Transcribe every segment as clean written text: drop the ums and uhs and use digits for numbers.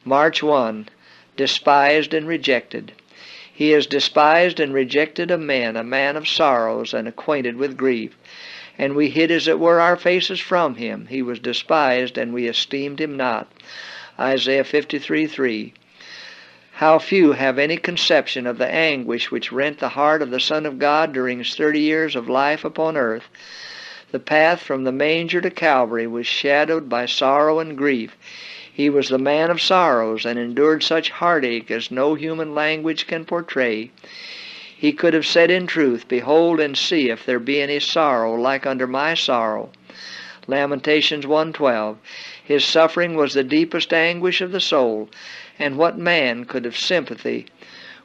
March 1. Despised and Rejected. He is despised and rejected of men, a man of sorrows and acquainted with grief. And we hid as it were our faces from him. He was despised, and we esteemed him not. Isaiah 53:3. How few have any conception of the anguish which rent the heart of the Son of God during his 30 years of life upon earth. The path from the manger to Calvary was shadowed by sorrow and grief. He was the man of sorrows, and endured such heartache as no human language can portray. He could have said in truth, Behold and see if there be any sorrow like unto my sorrow. Lamentations 1:12. His suffering was the deepest anguish of the soul, and what man could have sympathy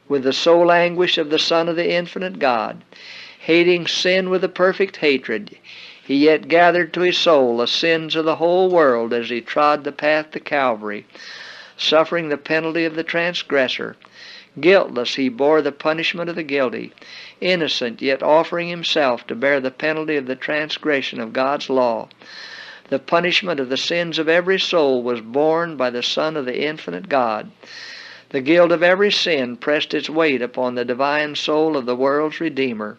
with the soul anguish of the Son of the infinite God? Hating sin with a perfect hatred, he yet gathered to his soul the sins of the whole world as he trod the path to Calvary, suffering the penalty of the transgressor. Guiltless, he bore the punishment of the guilty. Innocent, yet offering himself to bear the penalty of the transgression of God's law. The punishment of the sins of every soul was borne by the Son of the infinite God. The guilt of every sin pressed its weight upon the divine soul of the world's Redeemer.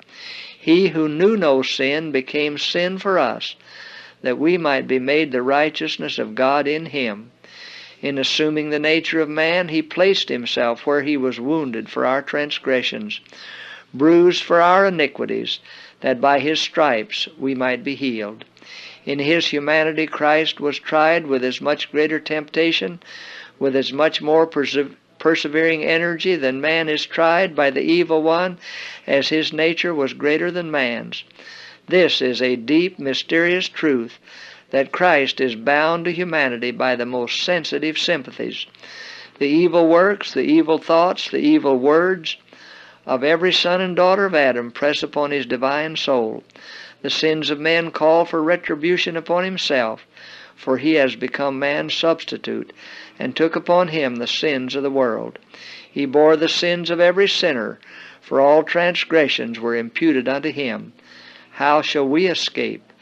He who knew no sin became sin for us, that we might be made the righteousness of God in him. In assuming the nature of man, he placed himself where he was wounded for our transgressions, bruised for our iniquities, that by his stripes we might be healed. In his humanity, Christ was tried with as much greater temptation, with as much more persevering energy than man is tried by the evil one, as his nature was greater than man's. This is a deep, mysterious truth, that Christ is bound to humanity by the most sensitive sympathies. The evil works, the evil thoughts, the evil words of every son and daughter of Adam press upon his divine soul. The sins of men call for retribution upon himself, for he has become man's substitute, and took upon him the sins of the world. He bore the sins of every sinner, for all transgressions were imputed unto him. How shall we escape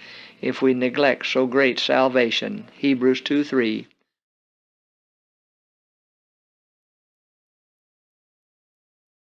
if we neglect so great salvation? Hebrews 2:3.